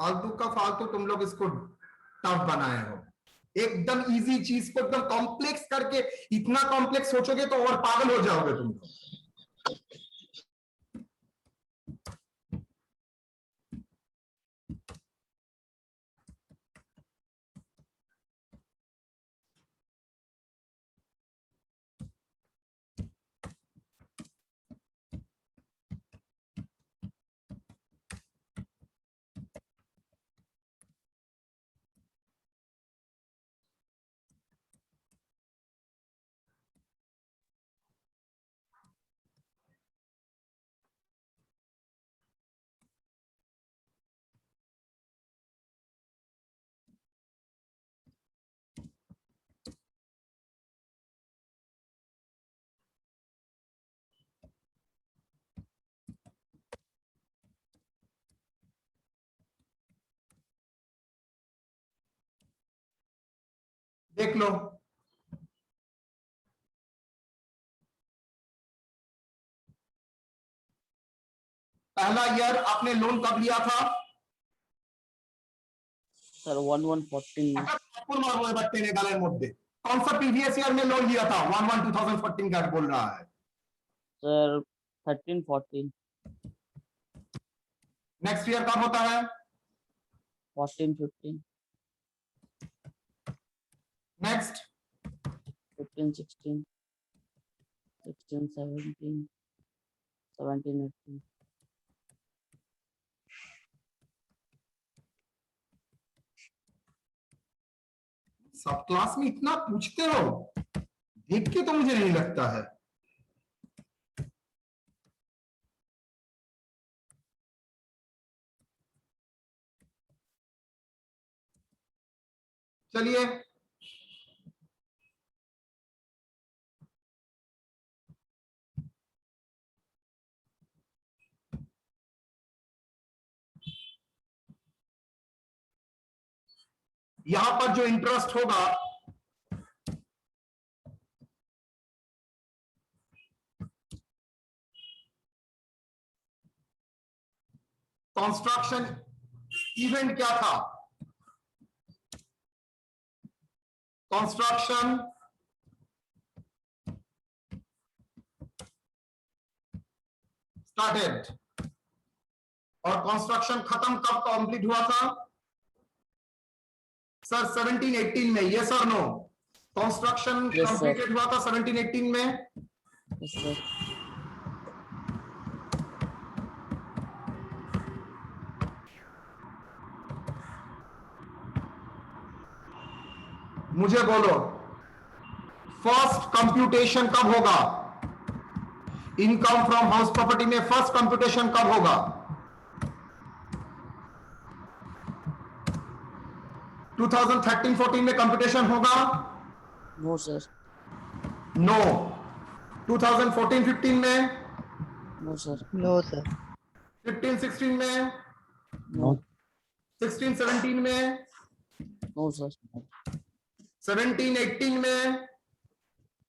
फालतू का फालतू तुम लोग इसको टफ बनाए हो। एकदम इजी चीज को एकदम कॉम्प्लेक्स करके, इतना कॉम्प्लेक्स सोचोगे तो और पागल हो जाओगे तुम लोग। देख लो, पहला ईयर आपने लोन कब लिया था सर? 1114 बट्टे ने गालेर मध्य कौन सा प्रीवियस ईयर में लोन लिया था? 11/1/2014 का बोल रहा है सर। 1314 नेक्स्ट ईयर कब होता है? 1415 नेक्स्ट 15 16 16 17 17 18 सब क्लास में इतना पूछते हो, देख के तो मुझे नहीं लगता है। चलिए यहां पर जो इंटरेस्ट होगा कंस्ट्रक्शन इवेंट क्या था? कंस्ट्रक्शन स्टार्टेड और कंस्ट्रक्शन खत्म कब कंप्लीट हुआ था सर? 1718 में। यस और नो? कंस्ट्रक्शन कंप्लीटेड हुआ था 1718 में। Yes sir. मुझे बोलो फर्स्ट कंप्यूटेशन कब होगा? इनकम फ्रॉम हाउस प्रॉपर्टी में फर्स्ट कंप्यूटेशन कब होगा? 2013-14 में कंप्यूटेशन होगा? No sir. नो। 2014-15 में? No sir. No sir. 15-16 में? नो। 16-17 में? No sir. 17-18 में?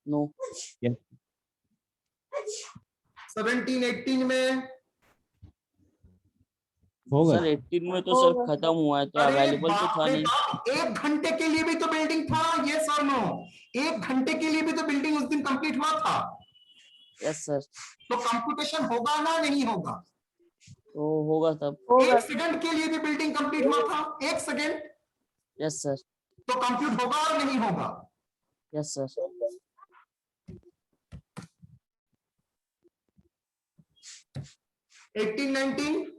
नो। 17-18 में? सर 18 में तो सर खत्म हुआ है, तो अवेलेबल तो था नहीं। एक घंटे के लिए भी तो बिल्डिंग था। यस और नो? एक घंटे के लिए भी तो बिल्डिंग उस दिन कंप्लीट हुआ था। Yes sir. तो कंप्यूटेशन होगा ना नहीं होगा? तो होगा तब। एक सेकंड के लिए भी बिल्डिंग कंप्लीट हुआ था। एक सेकंड। Yes sir. तो कंप्यूट होगा और नहीं होगा? Yes sir. 18-19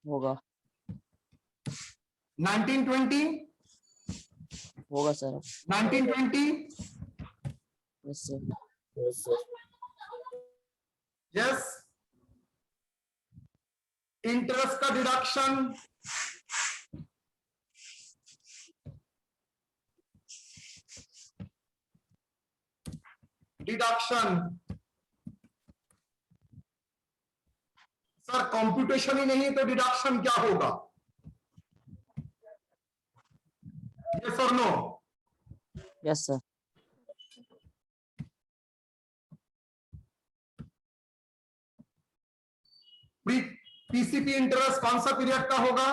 होगा। 19-20 होगा sir. 19-20 yes sir. Yes. Interest का डिडक्शन सर कंप्यूटेशन ही नहीं तो डिडक्शन क्या होगा? यस और no? Yes sir. PCP interest कौन सा पीरियड का होगा?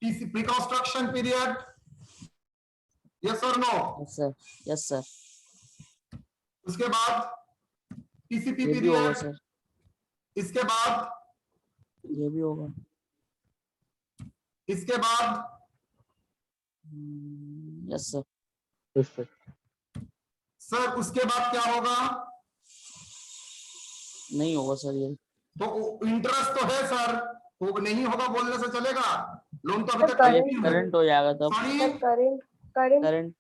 प्रीकंस्ट्रक्शन पीरियड, यस और no? Yes sir, yes sir, उसके बाद टीसीपी ये भी होगा पीरियड, सर, इसके बाद, ये भी होगा, इसके बाद, yes sir, yes sir. Sir उसके बाद क्या होगा? नहीं होगा सर ये, तो इंटरेस्ट तो है सर, वो नहीं होगा बोलने से चलेगा? लोन तो अभी तक ये नहीं हुआ। करंट हो जाएगा तब, सॉरी, करंट करंट करंट,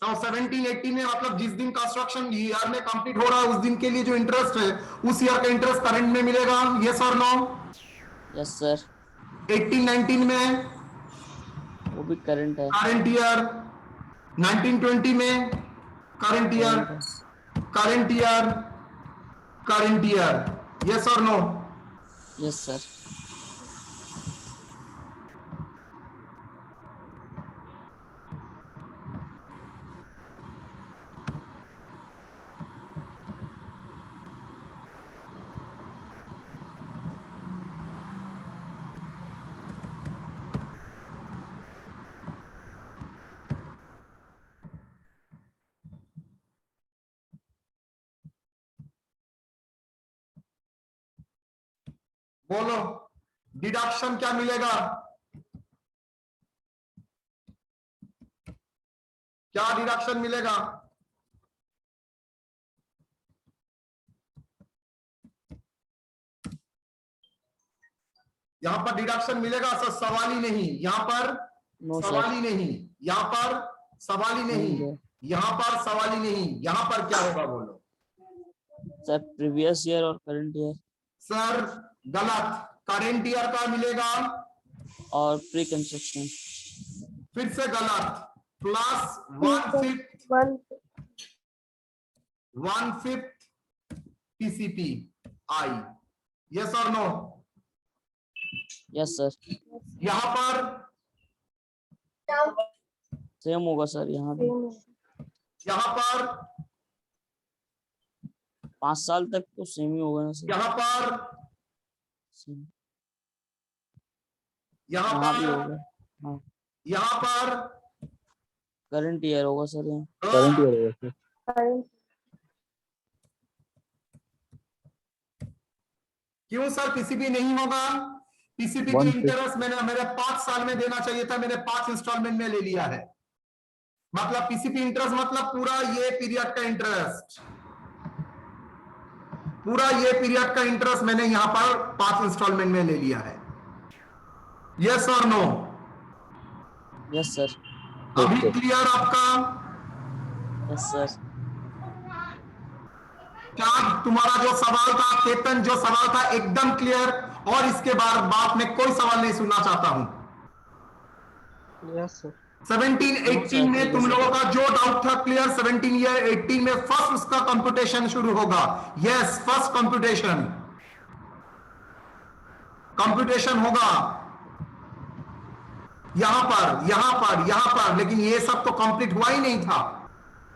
तो 17-18 में मतलब जिस दिन कंस्ट्रक्शन ईयर में कंप्लीट हो रहा है उस दिन के लिए जो इंटरेस्ट है उस ईयर का इंटरेस्ट करंट में मिलेगा, यस और नो? यस सर, 18-19 में वो भी करंट है, करंट ईयर, 19-20 में करंट ईयर, करंट है, current year, current year, yes और नो? यस सर, बोलो डिडक्शन क्या मिलेगा? क्या डिडक्शन मिलेगा? यहां पर डिडक्शन मिलेगा सर, सवाल ही नहीं यहां पर, नो सवाल सर, ही नहीं यहां पर, सवाल ही नहीं नहीं है। यहां पर, सवाल ही नहीं यहां पर, क्या होगा बोलो? सर प्रीवियस ईयर और करंट ईयर सर गलत, करंट ईयर का मिलेगा, और प्री कंस्ट्रक्शन, फिर से गलत, प्लस 1/5 टीसीपी आई, यस और नो? यस सर, यहां पर सेम होगा सर, यहाँ भी यहां पर 5 साल तक तो सेम ही होगा ना सर, यहां पर सेम, यहां यहाँ भी पर होगा, हाँ, यहां पर करंट ईयर होगा सर यहाँ, करंट ईयर है सर। करंट क्यों सर पीसीपी नहीं होगा? पीसीपी की 1/5 इंटरेस्ट मैंने मेरे 5 साल में देना चाहिए था, मैंने 5 इंस्टॉलमेंट में ले लिया है। मतलब पीसीपी इंटरेस्ट मतलब पूरा ये पीरियड का इंटरेस्ट, पूरा ये पीरियड का इंटरेस्ट मैंने यहां पर 5 इंस्टॉलमेंट में ले लिया है, यस और नो? यस सर, अभी क्लियर आपका? यस सर, क्या तुम्हारा जो सवाल था केतन, जो सवाल था एकदम क्लियर, और इसके बाद में कोई सवाल नहीं सुनना चाहता हूं। Yes sir. 17-18 में ठीक है तुम सर। लोगों का जो डाउट था क्लियर, 17-18 में फर्स्ट उसका कंप्यूटेशन शुरू होगा, यस फर्स्ट कंप्यूटेशन होगा यहां पर, लेकिन ये सब तो कंप्लीट हुआ ही नहीं था,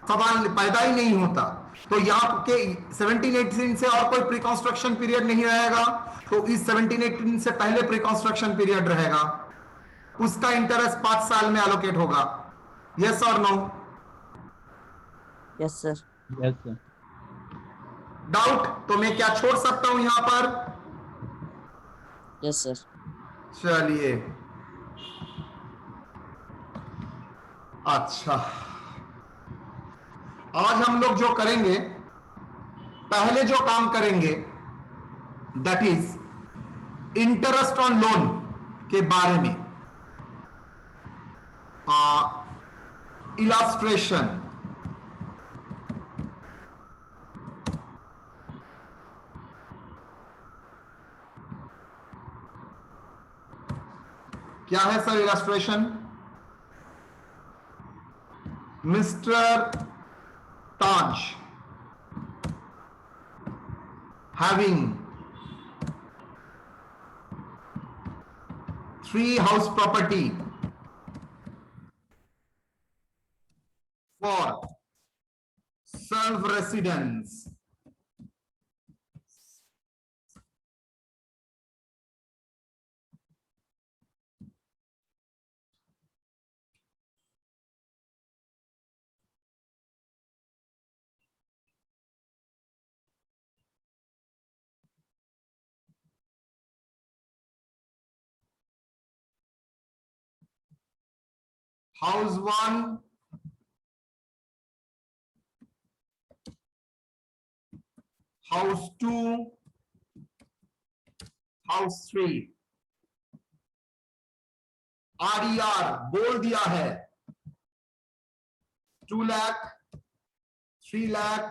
सवाल पैदा ही नहीं होता। तो यहाँ के 17-18 से और कोई प्री कंस्ट्रक्शन पीरियड नहीं रहेगा, तो इस 17-18 से पहले प्री कंस्ट्रक्शन पीरियड रहेगा, उसका इंटरेस्ट 5 साल में एलोकेट होगा, यस और no? Yes sir, yes sir. Doubt तो मैं क्या छोड़ सकता हूं यहां पर? यस सर, चलिए अच्छा, आज हम लोग जो करेंगे, पहले जो काम करेंगे that is interest on loan के बारे में, इलास्ट्रेशन। क्या है sir illustration? Mister Taj having 3 house property for self residence, house 1, house 2, house 3। RER बोल दिया है 2 lakh, 3 lakh,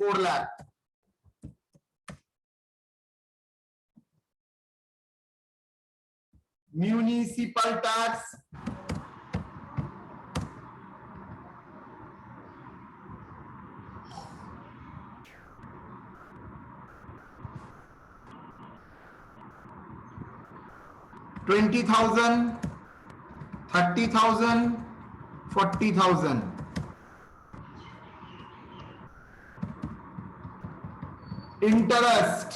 4 lakh. Municipal tax 20,000, 30,000, 40,000। Interest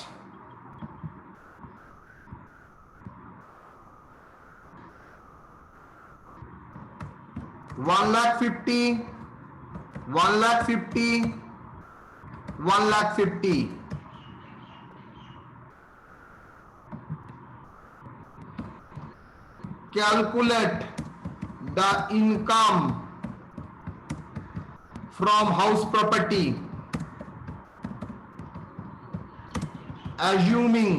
1,50,000, 1,50,000, 1,50,000। Calculate the income from house property, assuming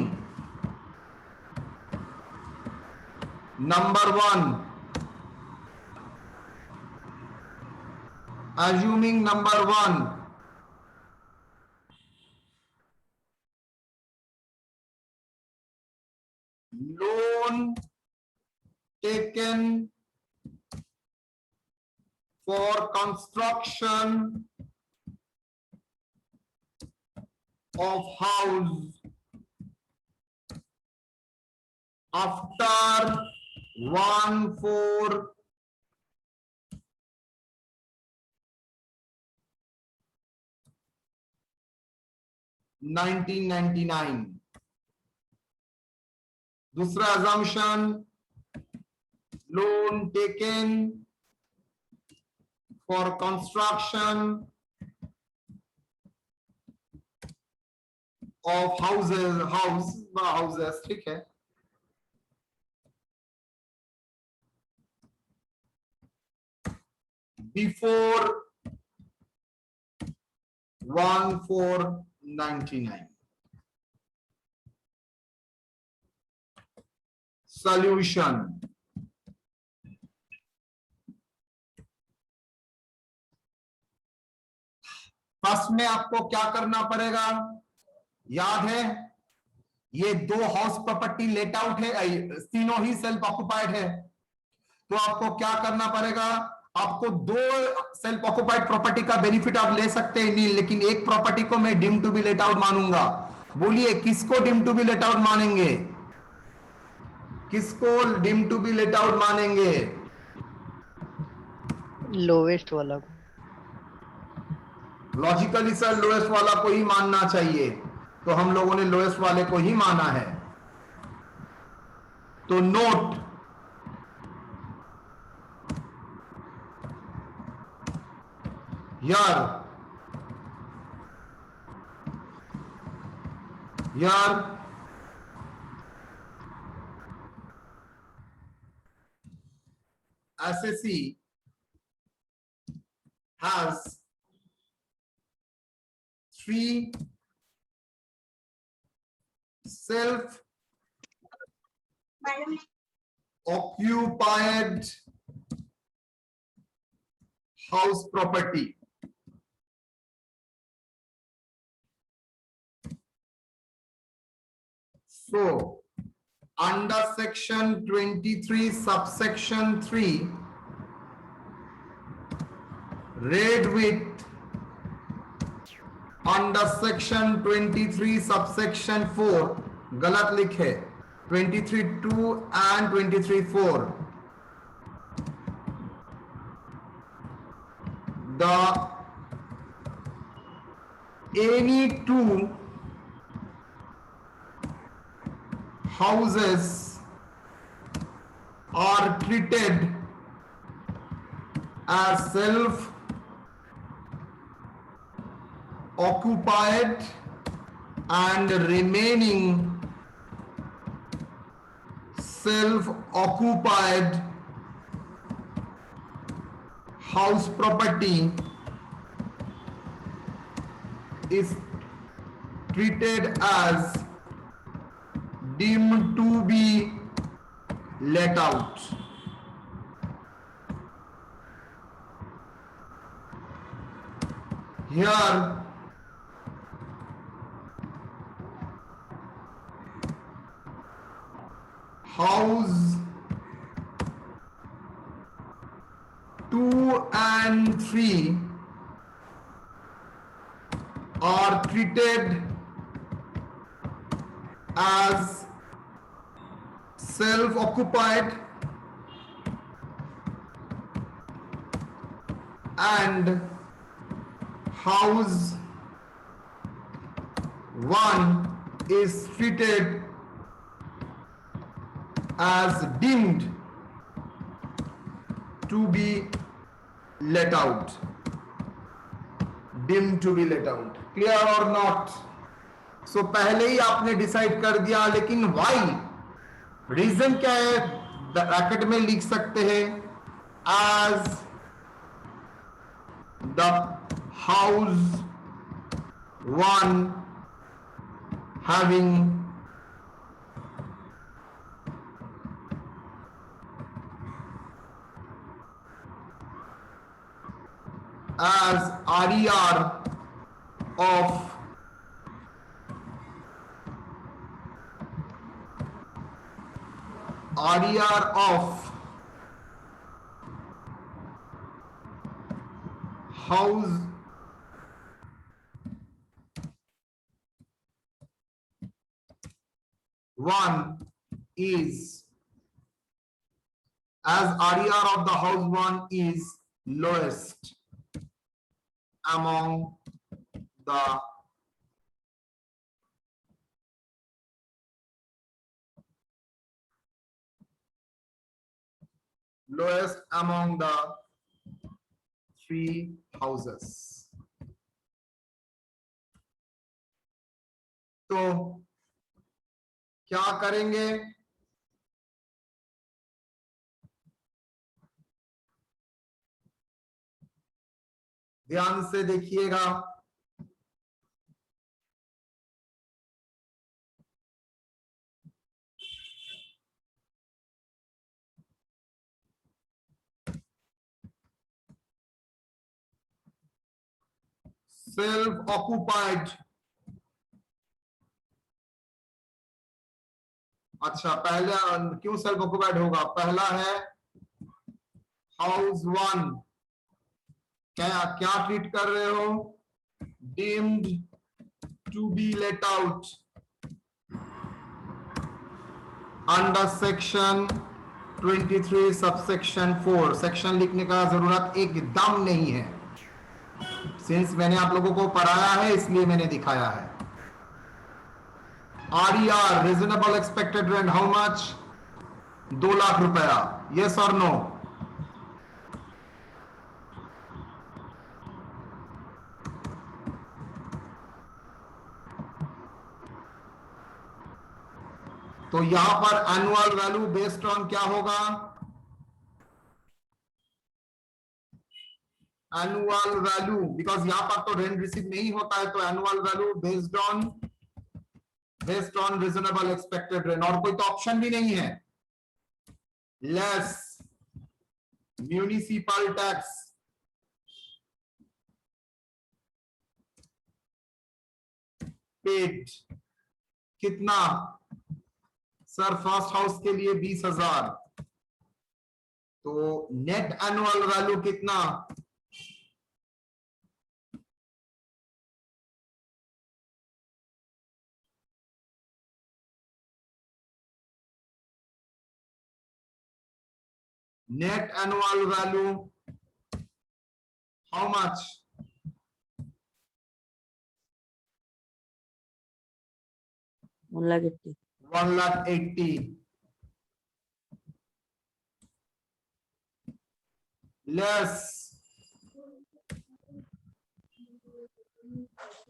number 1, assuming number 1, loan taken for construction of house after 1/4/1999। दूसरा assumption, loan taken for construction of houses, ठीक है। Before 1/4/99। Solution, first में आपको क्या करना पड़ेगा, याद है ये 2 हाउस प्रॉपर्टी लेट आउट है, तीनों ही सेल्फ ऑक्युपाइड है। तो आपको क्या करना पड़ेगा, आपको 2 सेल्फ ऑक्युपाइड प्रॉपर्टी का बेनिफिट आप ले सकते हैं नहीं, लेकिन एक प्रॉपर्टी को मैं deem to be let out मानूंगा। बोलिए किसको deem to be let out मानेंगे, किसको deem to be let out मानेंगे? लोवेस्ट वाला को। लॉजिकली सर लोएस्ट वाला को ही मानना चाहिए, तो हम लोगों ने लोएस्ट वाले को ही माना है। तो नोट, यार SSE has 3 self occupied house property. So under section 23 subsection 3, read with under section 23 subsection 4, गलत लिखे 23(2) and 23(4). The any 2 houses are treated as self occupied and remaining self occupied house property is treated as deemed to be let out. Here house 2 and 3 are treated as self-occupied and house 1 is treated as deemed to be let out. Deemed to be let out. Clear or not? So पहले ही आपने decide कर दिया, लेकिन why? Reason क्या है? Bracket में लिख सकते हैं as the house 1 having as RER of house 1 is as RER of the house 1 is lowest among the three houses. तो क्या करेंगे? ध्यान से देखिएगा। सेल्फ ऑक्युपाइड, अच्छा पहले क्यों सेल्फ ऑक्युपाइड होगा? पहला है हाउस 1, क्या क्या ट्रीट कर रहे हो? Deemed to be let out under section 23 subsection 4। Section लिखने का जरूरत एकदम नहीं है, सिंस मैंने आप लोगों को पढ़ाया है इसलिए मैंने दिखाया है। RER reasonable expected rent how much? 2 lakh रुपया। यस और नो? तो यहां पर एनुअल वैल्यू बेस्ड ऑन क्या होगा? एनुअल वैल्यू, बिकॉज यहां पर तो रेंट रिसीव नहीं होता है, तो annual value based on reasonable expected rent, और कोई तो ऑप्शन भी नहीं है। लेस म्यूनिसिपल टैक्स पेड कितना? सर फर्स्ट हाउस के लिए 20,000, तो नेट एनुअल वैल्यू कितना? Net annual value how much? 1,80,000। 1,80,000 less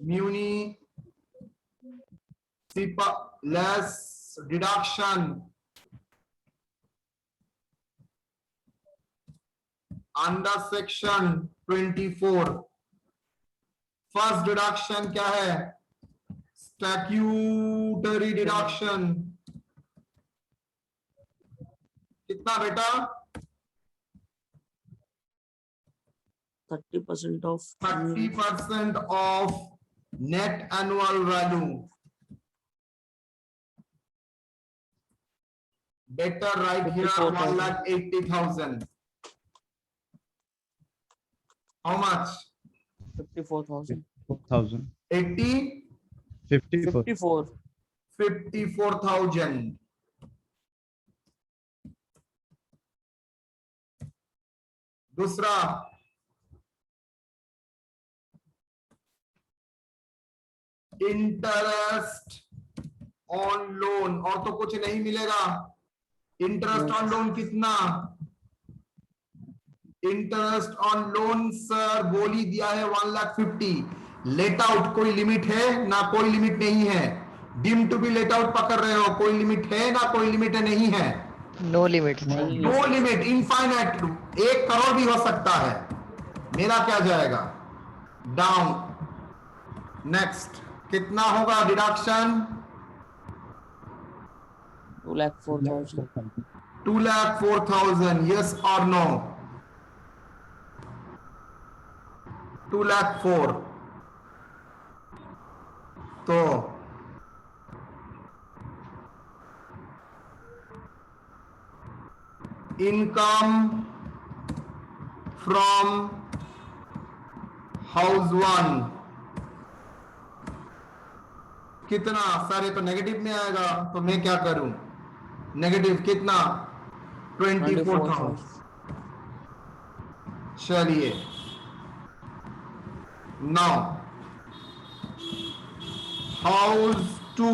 municipal less deduction under section 24 first deduction क्या है? Statutory deduction. कितना बेटा? 30% of 30% of net annual value. Better right here 1,80,000. How much? 54,000. 4,000. 80? 54. 54. 54,000. दूसरा interest on loan, और तो कुछ नहीं मिलेगा। इंटरेस्ट ऑन लोन कितना? इंटरेस्ट ऑन लोन सर बोली दिया है 1,50,000। लेट आउट कोई लिमिट है ना? कोई लिमिट नहीं है। Deem to be let out पकड़ रहे हो, कोई लिमिट है ना? कोई लिमिट है? नहीं है। No limit. No limit, infinite. 1 crore भी हो सकता है। मेरा क्या जाएगा? डाउन। नेक्स्ट कितना होगा डिडक्शन? 2,04,000. 2,04,000। यस और नो? 2,04,000 तो इनकम फ्रॉम हाउस 1 कितना? सर ये तो नेगेटिव में आएगा, तो मैं क्या करूं? नेगेटिव कितना? 24,000। चलिए now house 2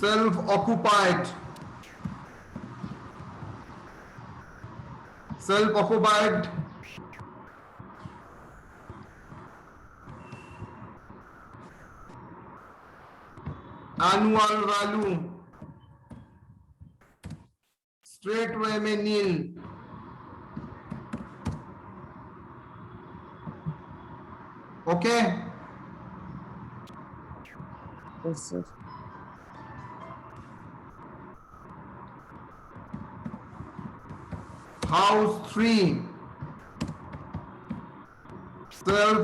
self occupied. Self occupied annual value straight way में nil. Okay Yes, sir. House 3 self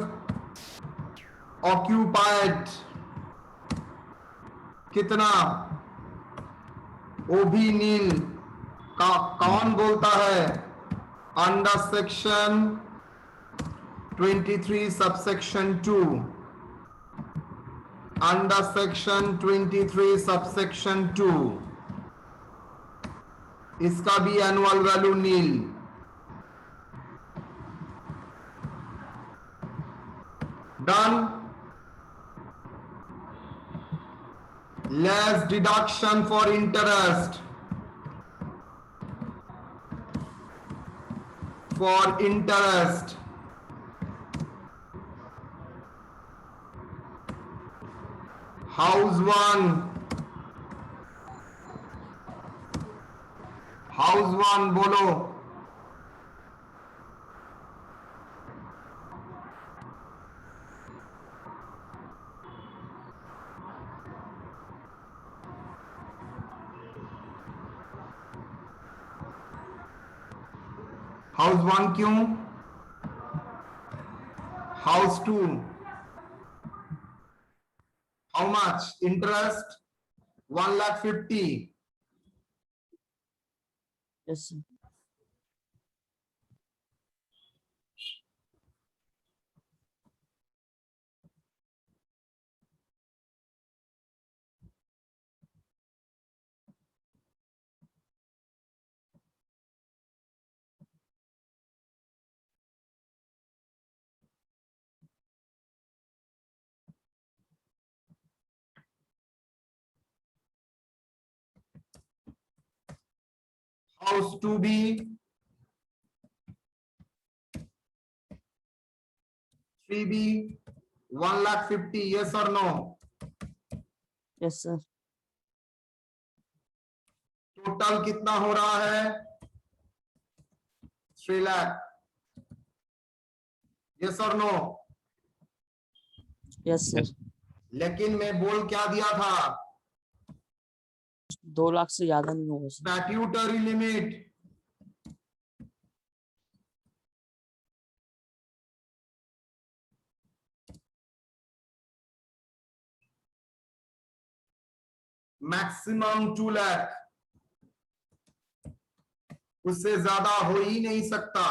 occupied कितना? ओ भी नील। कौन बोलता है? Under section 23 subsection 2। Under section 23 subsection 2 इसका भी annual value nil. Done. Less deduction for interest. For interest house 1 house 1 बोलो। हाउस 1 क्यों? House 2 how much interest? 1,50,000। Yes, sir. House 2B 3B 1,50,000। Yes और नो? Yes, sir. टोटल कितना हो रहा है? 3 lakh, yes और नो? Yes sir. लेकिन मैं बोल क्या दिया था? 2 लाख से ज्यादा नहीं होगा sir. Statutory limit maximum 2 lakh, उससे ज्यादा हो ही नहीं सकता।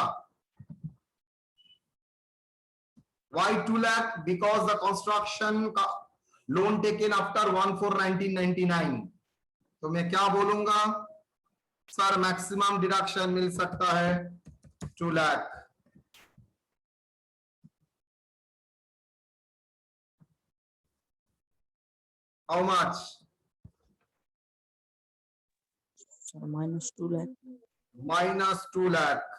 Why 2 lakh? Because the construction का लोन टेकन आफ्टर 1/4/1999। तो मैं क्या बोलूंगा सर? मैक्सिमम डिडक्शन मिल सकता है 2 lakh. How much? Sir -2 lakh. -2 lakh.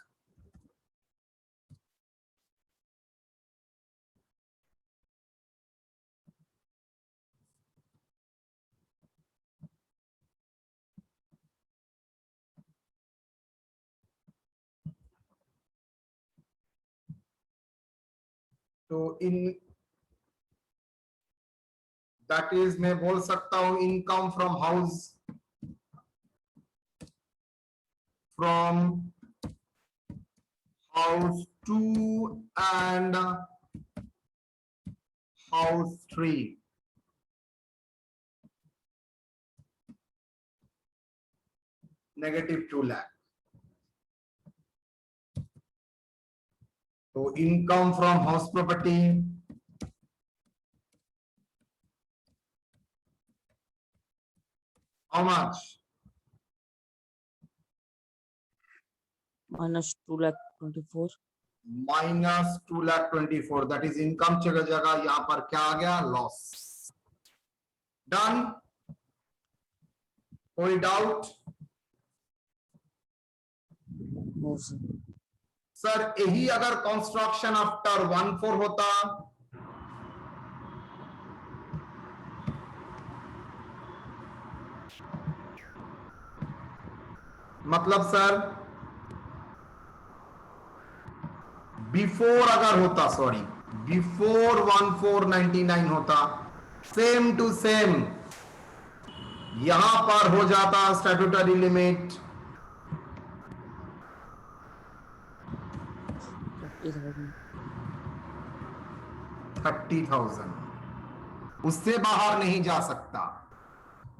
तो इन दैट इज मैं बोल सकता हूं income from house, from house 2 and house 3, -2 lakh. तो income from house property how much? -2 lakh 24। -2 lakh 24, that is income जगह यहां पर क्या आ गया? लॉस। डन? कोई डाउट? No sir. सर यही अगर कंस्ट्रक्शन आफ्टर 1/4 होता, मतलब सर बिफोर अगर होता, सॉरी बिफोर 1/4/99 होता, सेम टू सेम यहां पर हो जाता स्टैट्यूटरी लिमिट 30,000। उससे बाहर नहीं जा सकता,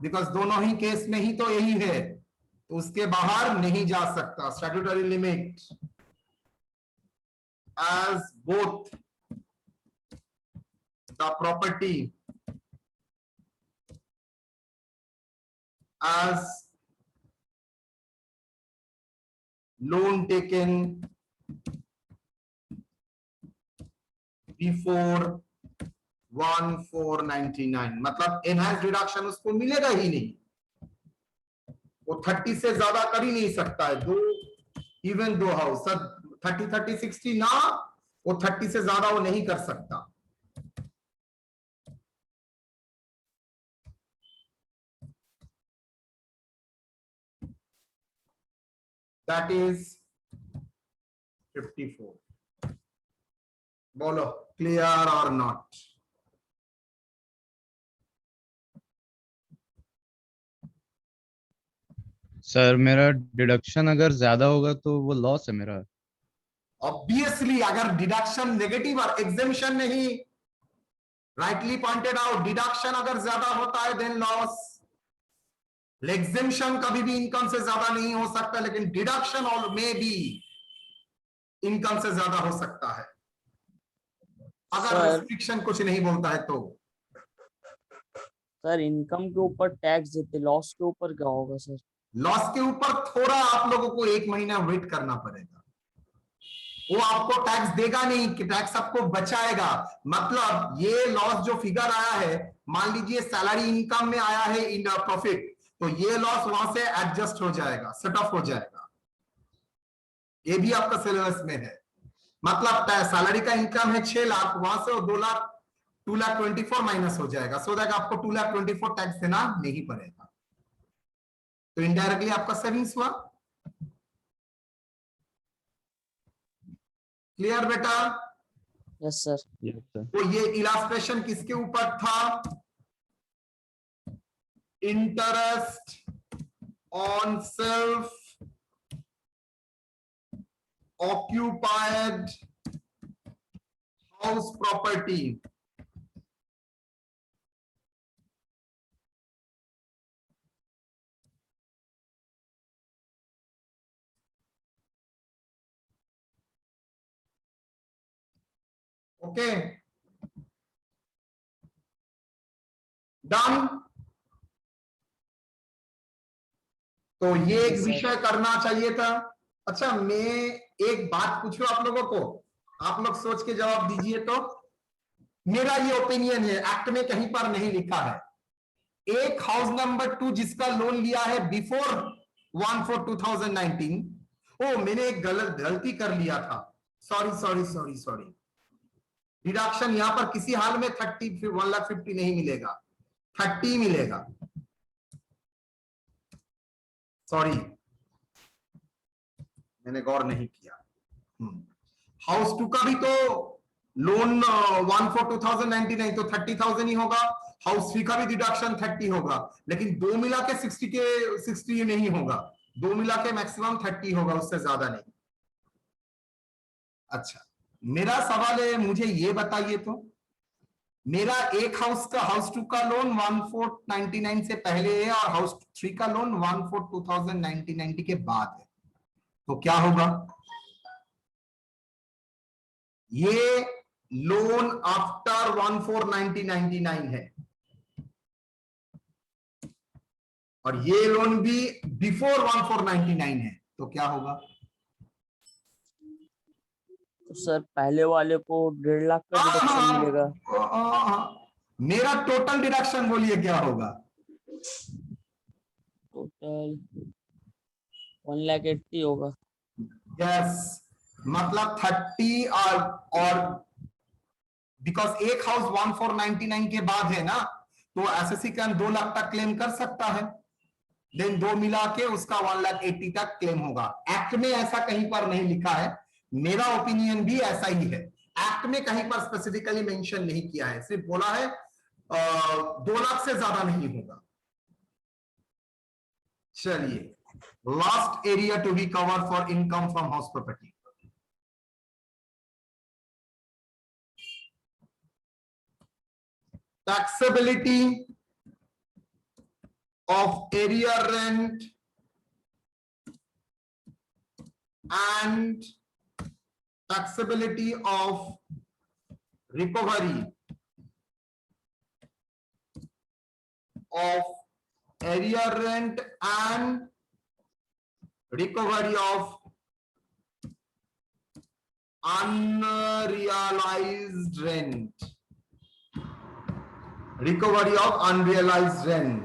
बिकॉज दोनों ही केस में ही तो यही है, तो उसके बाहर नहीं जा सकता। Statutory limit as both the property as loan taken before 1/4/99, मतलब एनहांस डिडक्शन उसको मिलेगा ही नहीं, वो 30 से ज्यादा कर ही नहीं सकता है। दो इवन दो हाउस सर 30 30 60 ना, वो 30 से ज्यादा वो नहीं कर सकता। That is 54। बोलो क्लियर और नॉट? सर मेरा डिडक्शन अगर ज्यादा होगा तो वो लॉस है मेरा। ऑब्वियसली अगर डिडक्शन नेगेटिव और एग्जेम्पशन नहीं, राइटली पॉइंटेड आउट, डिडक्शन अगर ज्यादा होता है देन लॉस। एग्जेम्पशन कभी भी इनकम से ज्यादा नहीं हो सकता, लेकिन डिडक्शन और में भी इनकम से ज्यादा हो सकता है अगर सर रेस्ट्रिक्शन कुछ नहीं बोलता है तो। सर इनकम के ऊपर टैक्स देते, लॉस के ऊपर क्या होगा सर? लॉस के ऊपर थोड़ा आप लोगों को 1 महीना वेट करना पड़ेगा। वो आपको टैक्स देगा नहीं, कि टैक्स आपको बचाएगा। मतलब ये लॉस जो फिगर आया है, मान लीजिए सैलरी इनकम में आया है इन प्रॉफिट, तो ये लॉस वहां से एडजस्ट हो जाएगा, सेट ऑफ हो जाएगा। ये भी आपका सिलेबस में है। मतलब सैलरी का इनकम है 6 लाख, वहां से 2,24,00,000 माइनस हो जाएगा, सो दैट आपको 2,24,00,000 टैक्स देना नहीं पड़ेगा। तो इनडायरेक्टली आपका सेविंग्स हुआ। क्लियर बेटा? Yes sir. Yes sir. तो ये इलास्ट्रेशन किसके ऊपर था? Interest on self occupied house property. Okay, done. तो ये एक Yes, sir. विषय करना चाहिए था। अच्छा, मैं एक बात पूछूं आप लोगों को, आप लोग सोच के जवाब दीजिए। तो मेरा ये ओपिनियन है, एक्ट में कहीं पर नहीं लिखा है, एक हाउस नंबर 2 जिसका लोन लिया है बिफोर 1/4/2019, ओ मैंने एक गलती कर लिया था, सॉरी। डिडक्शन यहां पर किसी हाल में 1,50,000 नहीं मिलेगा, 30 मिलेगा। सॉरी, मैंने गौर नहीं किया। हाउस 2 का भी तो लोन 1/4/2019 तो 30,000 ही होगा, हाउस 3 का भी डिडक्शन 30 होगा, लेकिन दो मिला के 60 नहीं होगा, दो मिला के मैक्सिमम 30 होगा, उससे ज्यादा नहीं। अच्छा, मेरा सवाल है, मुझे ये बताइए तो मेरा एक हाउस 2 का लोन 1/4/99 से पहले है और हाउस 3 का लोन 1/4/2019 के बाद है, तो क्या होगा? ये लोन आफ्टर 1/4/1999 है और ये लोन भी बिफोर 1/4/99 है, तो क्या होगा? तो सर पहले वाले को 1.5 लाख का डिडक्शन मिलेगा। मेरा टोटल डिडक्शन बोलिए क्या होगा? टोटल 1,80,000 होगा। यस, मतलब 30 और बिकॉज एक हाउस 1/4/99 के बाद है ना, तो एसएससी कैन 2 लाख तक क्लेम कर सकता है, देन दो मिला के उसका 1,80,000 तक क्लेम होगा। एक्ट में ऐसा कहीं पर नहीं लिखा है, मेरा ओपिनियन भी ऐसा ही है, एक्ट में कहीं पर स्पेसिफिकली मेंशन नहीं किया है, सिर्फ बोला है 2 लाख से ज्यादा नहीं होगा। चलिए, last area to be cover for income from house property, taxability of area rent and taxability of recovery of area rent and recovery of unrealized rent. Recovery of unrealized rent.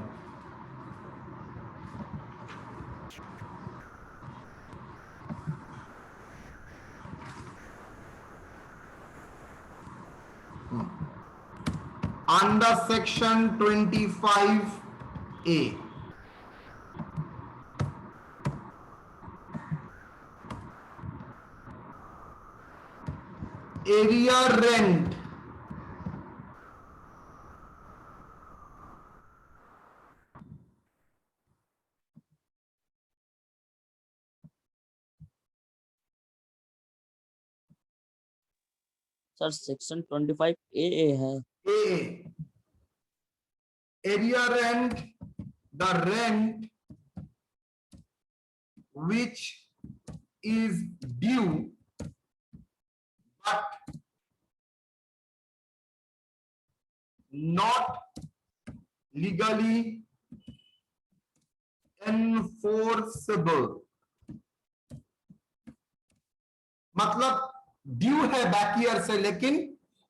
Under section 25A. Area rent sir section 25A है। A. Area rent, the rent which is due but not legally enforceable. मतलब due है back year से, लेकिन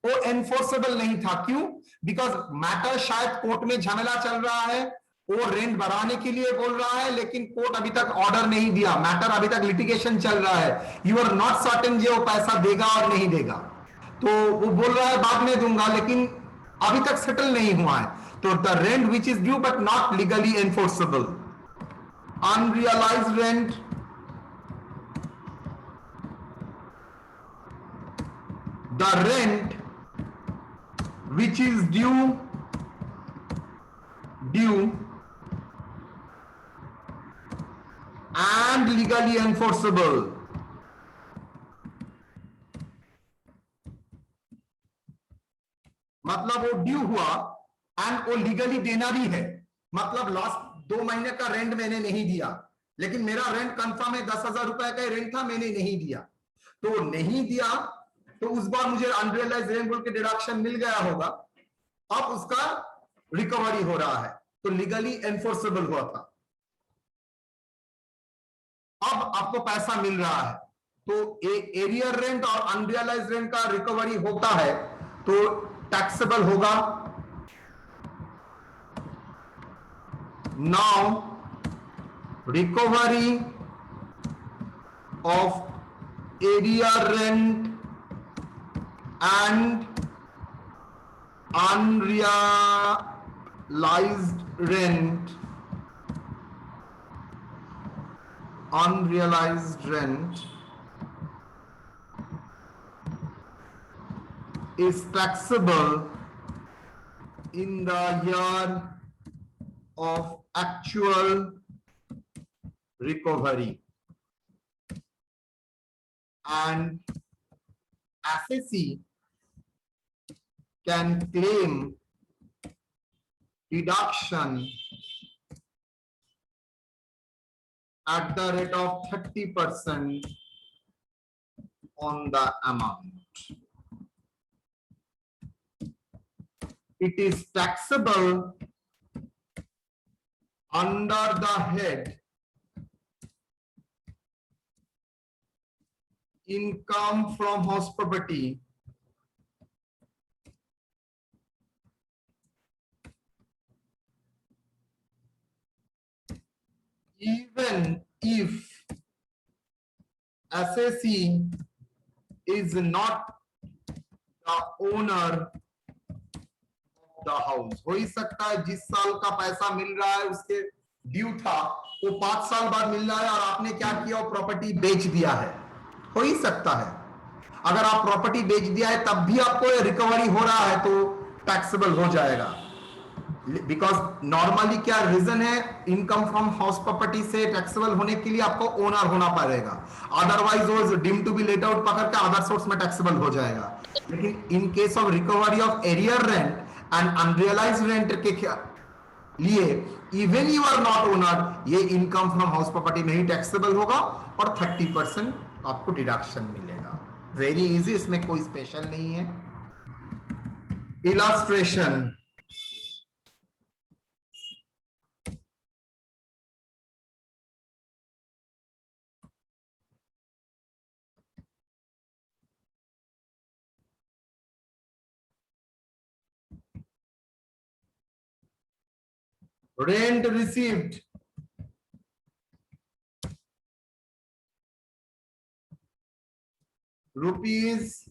वो enforceable नहीं था। क्यों? Because matter शायद कोर्ट में झमेला चल रहा है, वो रेंट बढ़ाने के लिए बोल रहा है, लेकिन कोर्ट अभी तक ऑर्डर नहीं दिया, मैटर अभी तक लिटिगेशन चल रहा है, यू आर नॉट सर्टेन जो वो पैसा देगा और नहीं देगा, तो वो बोल रहा है बाद में दूंगा, लेकिन अभी तक सेटल नहीं हुआ है। तो the rent which is due but not legally enforceable, unrealised rent the rent which is due and legally enforceable. मतलब वो ड्यू हुआ एंड वो लीगली देना भी है। मतलब लास्ट 2 महीने का रेंट मैंने नहीं दिया, लेकिन मेरा रेंट कंफर्म है 10,000 रुपए का रेंट था, मैंने नहीं दिया, तो नहीं दिया तो उस बार मुझे अनरियलाइज रेंट बोल के डिडक्शन मिल गया होगा, अब उसका रिकवरी हो रहा है, तो लीगली एनफोर्सेबल हुआ था, अब आपको पैसा मिल रहा है। तो एरियर रेंट और अनरियलाइज रेंट का रिकवरी होता है तो टैक्सेबल होगा। Now recovery of arrear rent and unrealized rent is taxable in the year of actual recovery, and assessee can claim deduction at the rate of 30% on the amount. It is taxable under the head income from house property even if assessee is not the owner of the house. हो ही सकता है जिस साल का पैसा मिल रहा है उसके ड्यू था वो 5 साल बाद मिल रहा है और आपने क्या किया, वो प्रॉपर्टी बेच दिया है, हो ही सकता है। अगर आप प्रॉपर्टी बेच दिया है तब भी आपको रिकवरी हो रहा है तो टैक्सेबल हो जाएगा, बिकॉज नॉर्मली क्या रीजन है, इनकम फ्रॉम हाउस प्रॉपर्टी से टैक्सेबल होने के लिए आपको ओनर होना पड़ेगा, अदरवाइज वो deem to be let out पकड़ के अदर सोर्स में टैक्सेबल हो जाएगा। लेकिन in case of recovery of arrear rent and unrealised rent के लिए even you are not owner, ये इनकम फ्रॉम हाउस प्रॉपर्टी में ही टैक्सेबल होगा और 30% आपको डिडक्शन मिलेगा। वेरी इजी, इसमें कोई स्पेशल नहीं है। Illustration, rent received rupees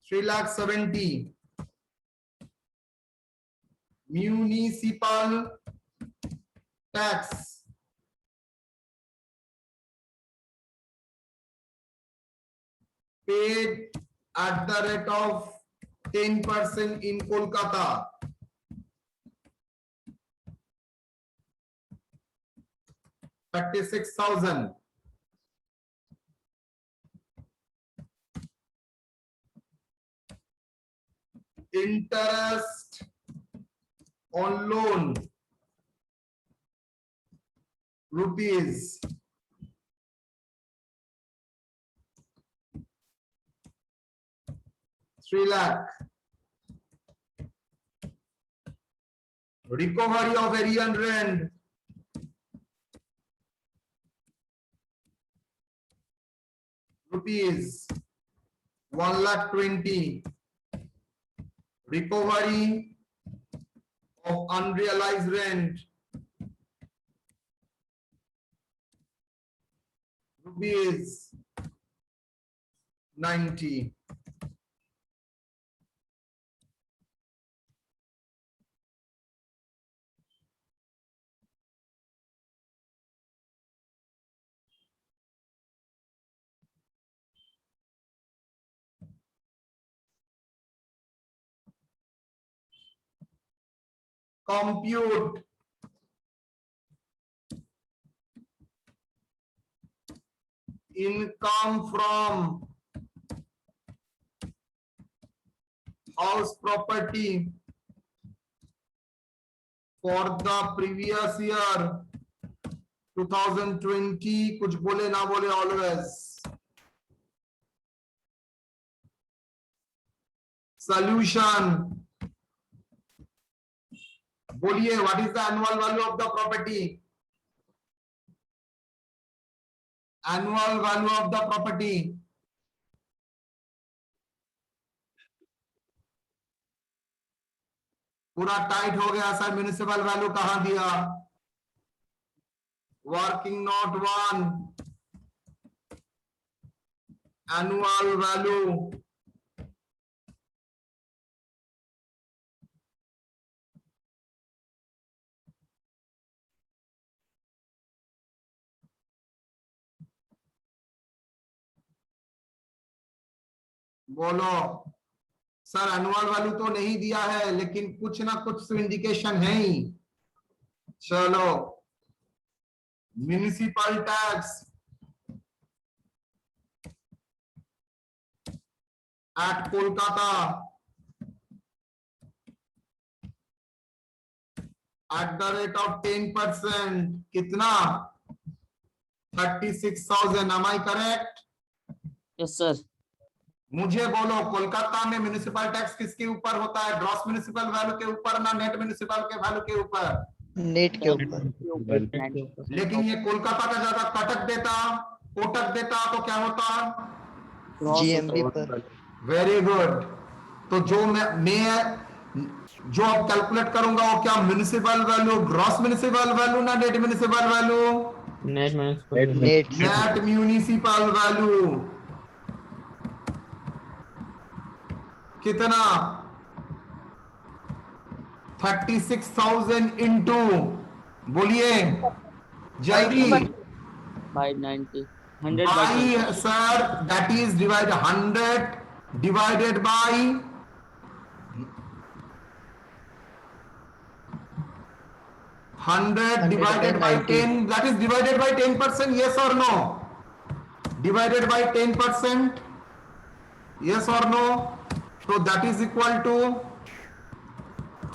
3,70,000, municipal tax paid at the rate of 10% in Kolkata, 36,000. Interest on loan rupees 3 lakh. Recovery of arrear rent rupees 1,20,000. Recovery of unrealized rent rupees 90. compute income from house property for the previous year 2020, कुछ बोले ना बोले always. Solution. बोलिए, what is the annual value of the property? Annual value of the property. पूरा tight हो गया sir. Municipal value कहां दिया? Working note 1. Annual value. बोलो सर, एनुअल वैल्यू तो नहीं दिया है, लेकिन कुछ ना कुछ तो इंडिकेशन है ही. चलो, municipal tax at Kolkata eight the rate of 10%. कितना? 36,000. Am I correct? Yes sir. मुझे बोलो, कोलकाता में म्युनिसिपल टैक्स किसके ऊपर होता है? ग्रॉस म्युनिसिपल वैल्यू के ऊपर ना नेट म्युनिसिपल के वैल्यू के ऊपर? नेट के ऊपर. लेकिन ये कोलकाता का ज्यादा कटक देता, कोटक देता तो क्या होता? जीएमबी पर. Very good. तो जो मैं जो अब कैलकुलेट करूंगा वो क्या? Municipal value, gross municipal value ना net municipal value? Net municipal value. कितना? 36,000 इंटू, बोलिए जल्दी. by 90 100 by by sir, that is divide 100 divided by 100 divided by 10, that is divided by 10%. Yes or no? Divided by 10%. Yes or no? So that is equal to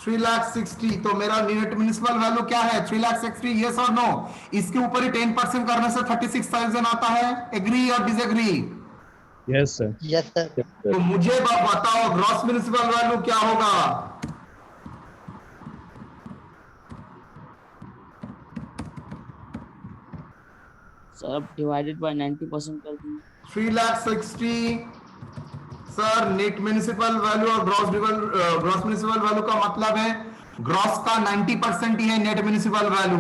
3,60,000. तो मेरा net municipal value क्या है? 3,60,000. Yes और no? इसके ऊपर ही 10% करने से 36,000 आता है. एग्री और disagree? Yes sir. Yes sir. तो मुझे बताओ, ग्रॉस म्युनिसिपल वैल्यू क्या होगा? सर अब डिवाइडेड बाय 90% कर देंगे. 3,60,000 सर नेट म्युनिसिपल वैल्यू और ग्रॉस म्युनिसिपल वैल्यू का मतलब है ग्रॉस का 90% ही है नेट म्युनिसिपल वैल्यू.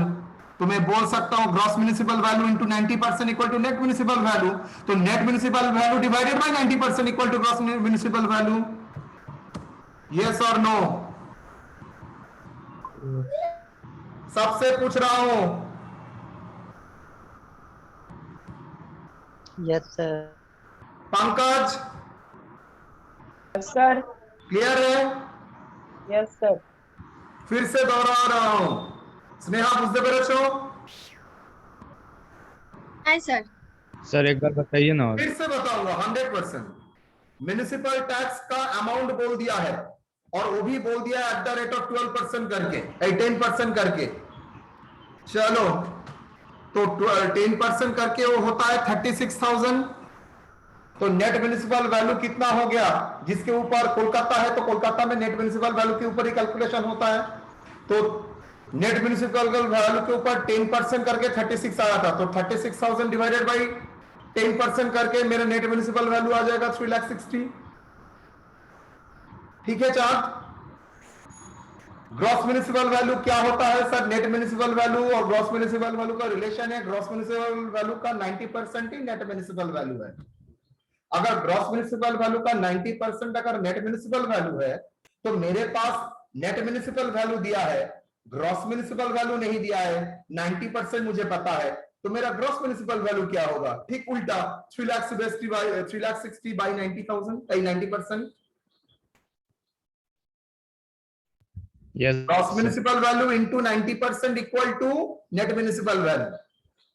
तो मैं बोल सकता हूं gross municipal value into 90% equal to net municipal value. तो net municipal value divided by 90% equal to gross municipal value. Yes और नो? सबसे पूछ रहा हूं. Yes sir. Pankaj sir. Clear है? Yes sir. फिर से दोहरा रहा हूं. स्नेहा बुझते पेरे छो? Hi sir. सर एक बार बताइए ना. फिर से बताऊंगा 100%. म्युनिसिपल टैक्स का अमाउंट बोल दिया है और वो भी बोल दिया है एट द रेट ऑफ 12% करके, 10% करके. चलो, तो 10% करके वो होता है 36,000. तो नेट म्युनिसिपल वैल्यू कितना हो गया? जिसके ऊपर कोलकाता है तो कोलकाता में नेट म्युनिसिपल वैल्यू के ऊपर ही कैलकुलेशन होता है. तो नेट म्युनिसिपल वैल्यू के ऊपर 10% करके 36 आया था. तो 36,000 डिवाइडेड बाई 10% करके मेरा नेट म्युनिसिपल वैल्यू आ जाएगा 3,60,000. ठीक है चार्ट? ग्रॉस म्युनिसिपल वैल्यू क्या होता है सर? नेट म्युनिसिपल वैल्यू और ग्रॉस म्युनिसिपल वैल्यू का रिलेशन है. ग्रॉस म्युनिसिपल वैल्यू का 90% ही नेट म्युनिसिपल वैल्यू है. अगर ग्रॉस म्युनिसिपल वैल्यू का 90% अगर नेट म्युनिसिपल वैल्यू है तो मेरे पास नेट म्युनिसिपल वैल्यू दिया है, ग्रॉस म्युनिसिपल वैल्यू नहीं दिया है. 90% मुझे पता है, तो मेरा ग्रॉस म्युनिसिपल वैल्यू क्या होगा? ठीक उल्टा, 3,60,000 by 90,000 90%. Yes, gross sir. Municipal value into 90% equal to net municipal value.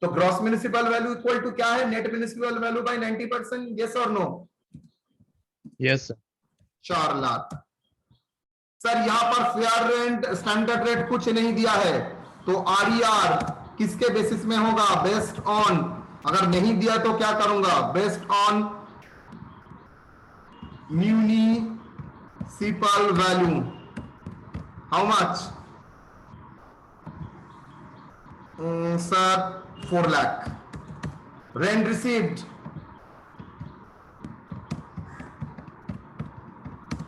तो gross municipal value equal to क्या है, net municipal value by 90%, yes और no? Yes, sir. 4 lakh. Sir यहां पर फेयर रेंट स्टैंडर्ड रेट कुछ नहीं दिया है, तो आरईआर किसके बेसिस में होगा? बेस्ड ऑन, अगर नहीं दिया तो क्या करूंगा? Based on municipal value. How much? Sir 4 lakh. Rent received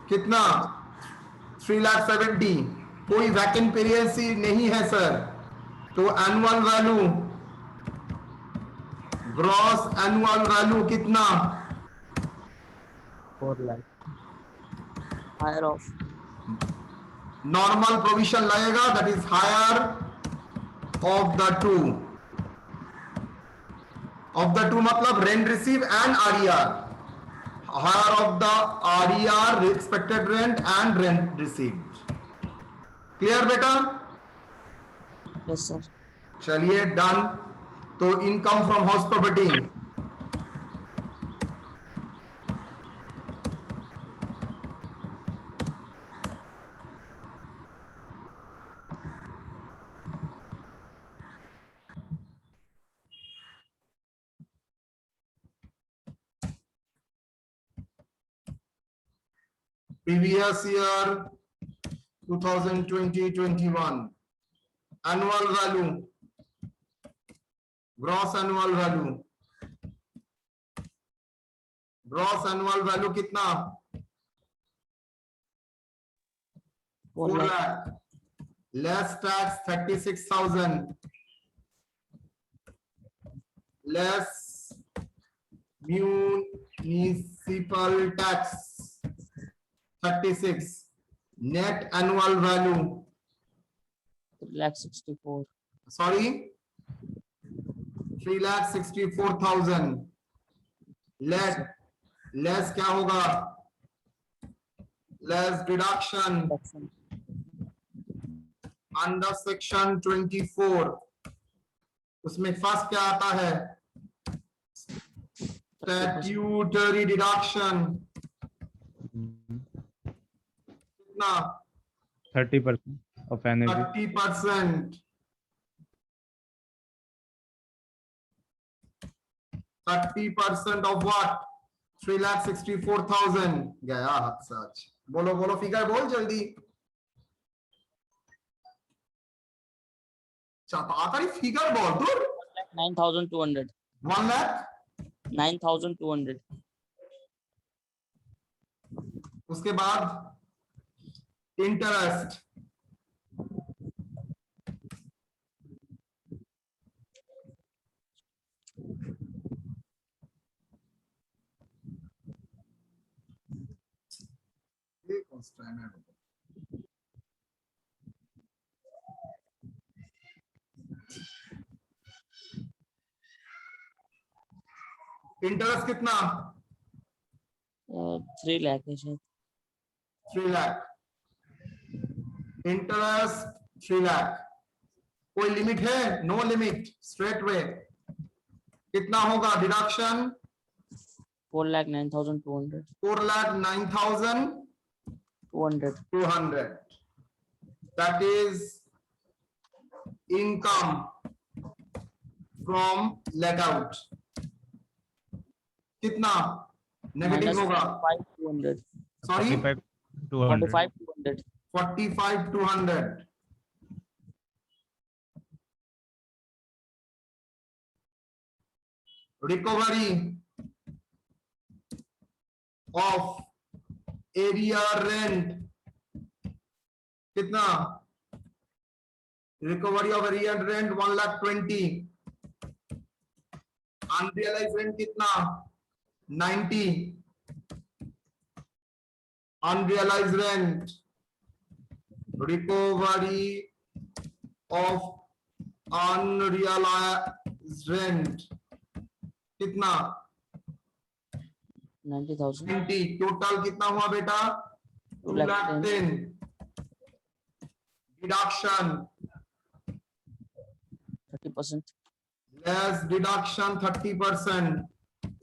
कितना? 3,70,000। कोई वैकेंट पीरियड नहीं है सर, तो annual value, gross annual value कितना? 4 lakh. Higher of normal provision लगेगा, that is higher of the two. Of the two मतलब rent receive and RER. Higher of the RER, expected rent and rent received. Clear बेटा? yes sir. चलिए done. तो income from house property, previous year 2020-21 annual value, gross annual value, gross annual value कितना? 4 4 lakh. lakh, less tax 36,000, less municipal tax 36, net annual value, 3,64,000. sorry 3,64,000, less क्या होगा? less deduction under section 24, उसमें first क्या आता है? Statutory deduction कितना? 30% of energy. 30%। 30% of what? 3,64,000। गया हाथ से आज। बोलो बोलो फिगर बोल जल्दी। आता नहीं फिगर बोल दूर। 9,200. 1 लाख 9,200. उसके बाद इंटरेस्ट इंटरेस्ट कितना? 3 lakh है शायद. 3 लाख। इंटरेस्ट 3 लाख। कोई लिमिट है? No limit, straight way. कितना होगा deduction? 4,09,200. 4,09,200। That is income from let out। कितना नेगेटिव होगा? 45,200. Sorry 45,200. 45,200. 45,200। Recovery of arrear rent कितना? Recovery of arrear rent 1,20,000। Unrealised rent कितना? 90। Unrealised rent, recovery of unrealised rent कितना? 90,000. 90। Total कितना हुआ बेटा? 2,10,000। Deduction 30%. Less deduction 30%,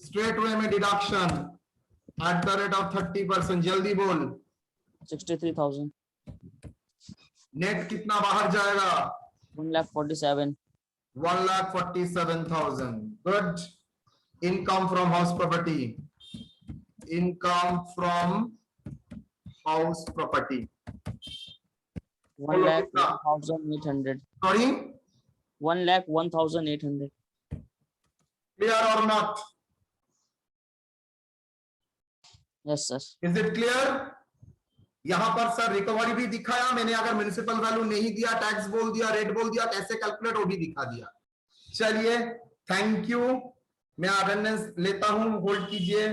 straight way में deduction at the rate of 30%, जल्दी बोल। 63,000. नेट कितना बाहर जाएगा? 1,47,000. 1,47,000. Good. Income from house property. Income from house property. 1,01,800. Sorry, 1,01,800. clear or not? Yes, sir. Is it clear? यहाँ पर सर रिकवरी भी दिखाया मैंने, अगर म्युनिसिपल वैल्यू नहीं दिया, टैक्स बोल दिया, रेट बोल दिया, कैसे कैलकुलेट वो भी दिखा दिया। चलिए, थैंक यू। मैं अटेंडेंस लेता हूँ, होल्ड कीजिए।